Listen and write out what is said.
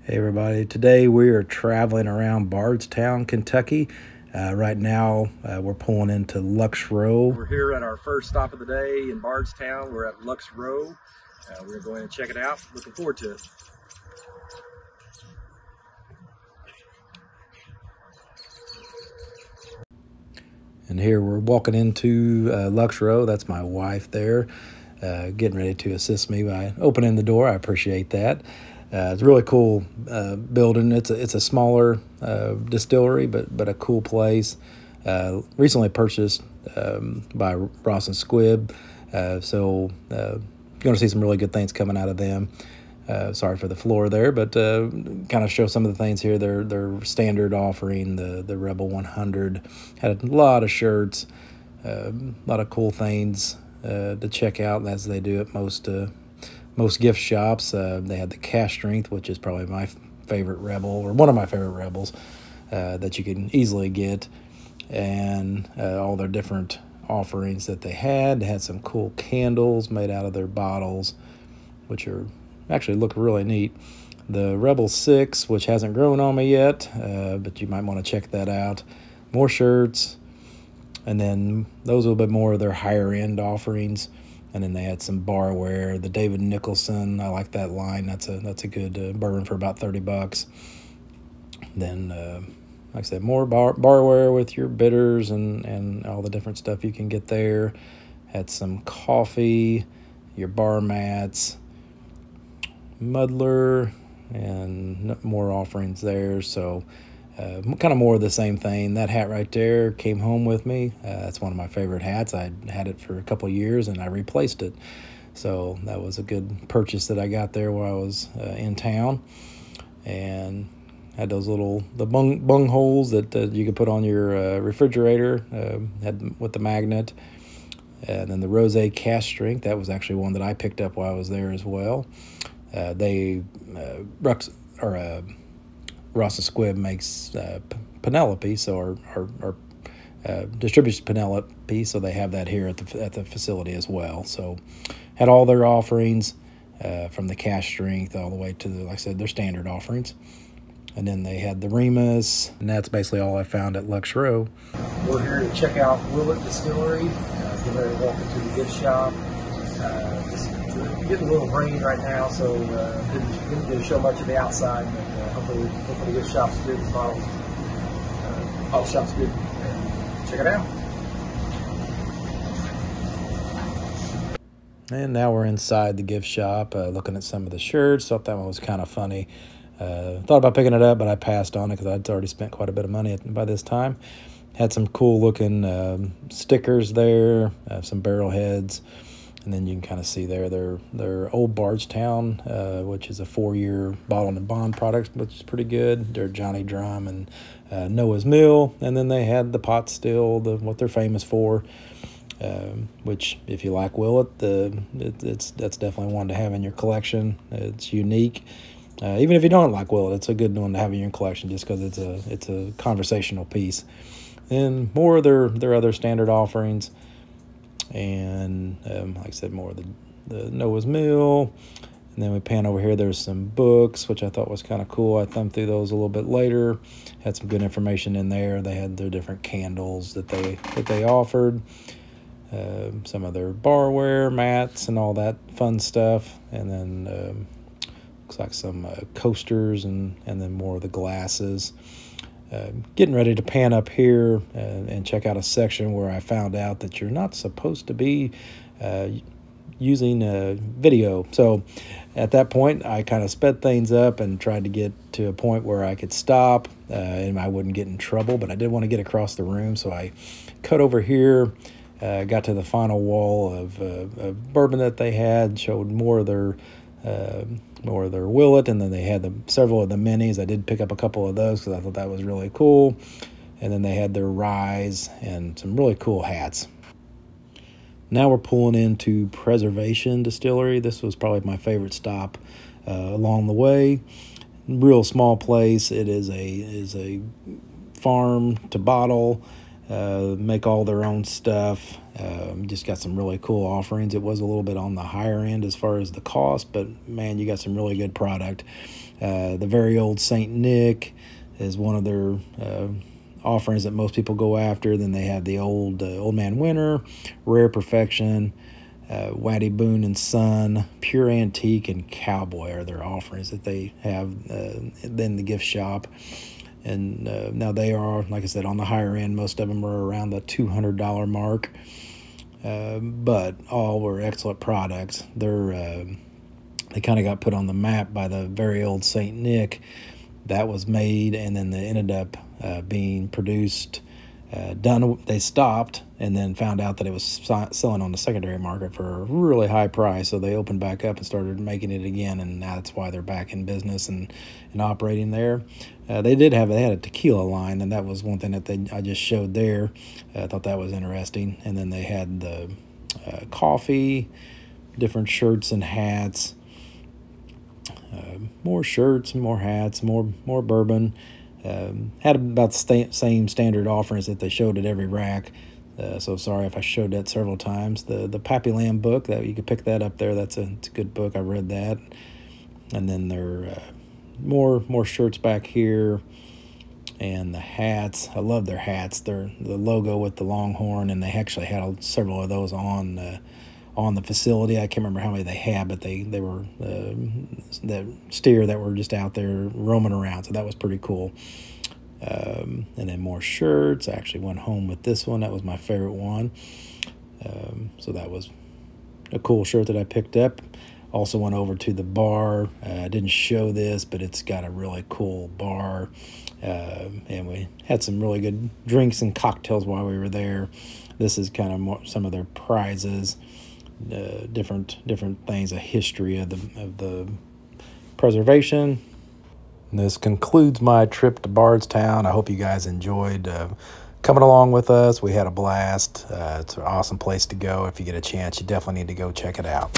Hey everybody, today we are traveling around Bardstown, Kentucky. Right now we're pulling into Lux Row. We're here at our first stop of the day in Bardstown. We're at Lux Row. We're going to check it out. Looking forward to it. And here we're walking into Lux Row. That's my wife there, getting ready to assist me by opening the door. I appreciate that. It's a really cool building. It's a smaller distillery, but a cool place. Recently purchased by Ross and Squibb, so going to see some really good things coming out of them. Sorry for the floor there, but kind of show some of the things here. Their standard offering, the Rebel 100, had a lot of shirts, a lot of cool things to check out as they do at most gift shops. They had the cash strength, which is probably my favorite Rebel, or one of my favorite Rebels that you can easily get, and all their different offerings that they had. They had some cool candles made out of their bottles, which are actually look really neat. The Rebel 6, which hasn't grown on me yet, but you might want to check that out. More shirts, and then those are a little bit more of their higher end offerings. And then they had some barware. The David Nicholson, I like that line. That's a good bourbon for about $30. Then, like I said, more barware with your bitters and all the different stuff you can get there. Had some coffee, your bar mats, muddler, and more offerings there. So kind of more of the same thing. That hat right there came home with me. That's one of my favorite hats. I had it for a couple of years and I replaced it, so that was a good purchase that I got there while I was in town. And had those the bung holes that you could put on your refrigerator, had with the magnet. And then the Rosé cash strength, that was actually one that I picked up while I was there as well. Ross and Squibb makes Penelope, so our distributes Penelope, so they have that here at the facility as well. So had all their offerings from the cash strength all the way to like I said, their standard offerings. And then they had the Remus, and that's basically all I found at Lux Row. We're here to check out Willet Distillery. Get ready to walk into the gift shop. Just getting a little rain right now, so didn't get to show much of the outside, but hopefully the gift shop's good, the bottle shop's good. Check it out. And now we're inside the gift shop, looking at some of the shirts. Thought that one was kind of funny. Thought about picking it up, but I passed on it because I'd already spent quite a bit of money by this time. Had some cool looking stickers there, some barrel heads. And then you can kind of see there their old Bardstown, which is a 4-year bottled and bond product, which is pretty good. Their Johnny Drum and Noah's Mill. And then they had the pot still, what they're famous for, which if you like Willet, that's definitely one to have in your collection. It's unique. Even if you don't like Willet, it's a good one to have in your collection just because it's a conversational piece. And more of their other standard offerings. And like I said, more of the Noah's Mill. And then we pan over here, there's some books, which I thought was kind of cool. I thumbed through those a little bit later. Had some good information in there. They had their different candles that they offered. Some of their barware, mats, and all that fun stuff. And then looks like some coasters and then more of the glasses. Getting ready to pan up here and check out a section where I found out that you're not supposed to be using video. So at that point, I kind of sped things up and tried to get to a point where I could stop and I wouldn't get in trouble, but I did want to get across the room. So I cut over here, got to the final wall of bourbon that they had, showed more of their Willet, and then they had several of the minis. I did pick up a couple of those because I thought that was really cool. And then they had their Rise and some really cool hats. Now we're pulling into Preservation Distillery. This was probably my favorite stop along the way. Real small place. It is a farm to bottle. Make all their own stuff. Just got some really cool offerings. It was a little bit on the higher end as far as the cost, but man, you got some really good product. The Very Old Saint Nick is one of their offerings that most people go after. Then they have the Old Man Winter, Rare Perfection, Waddy Boone and Son, Pure Antique, and Cowboy are their offerings that they have in the gift shop. And now they are, like I said, on the higher end. Most of them are around the $200 mark, but all were excellent products. They kind of got put on the map by the Very Old Saint Nick. That was made, and then they ended up being produced. They stopped and then found out that it was selling on the secondary market for a really high price, so they opened back up and started making it again, and now that's why they're back in business and operating there. They had a tequila line, and that was one thing that I just showed there. I thought that was interesting. And then they had the coffee, different shirts and hats, more shirts, more hats, more bourbon. Had about the same standard offerings that they showed at every rack. So sorry if I showed that several times. The Pappy Lamb book, that you could pick that up there. It's a good book. I read that. And then there more shirts back here, and the hats. I love their hats. They're the logo with the Longhorn, and they actually had several of those on the facility. I can't remember how many they had, but they were the steer that were just out there roaming around, so that was pretty cool. And then more shirts. I actually went home with this one. That was my favorite one. So that was a cool shirt that I picked up. Also went over to the bar. I didn't show this, but it's got a really cool bar. And we had some really good drinks and cocktails while we were there. This is kind of some of their prizes. Different things, a history of the preservation. And this concludes my trip to Bardstown. I hope you guys enjoyed coming along with us. We had a blast. It's an awesome place to go. If you get a chance, you definitely need to go check it out.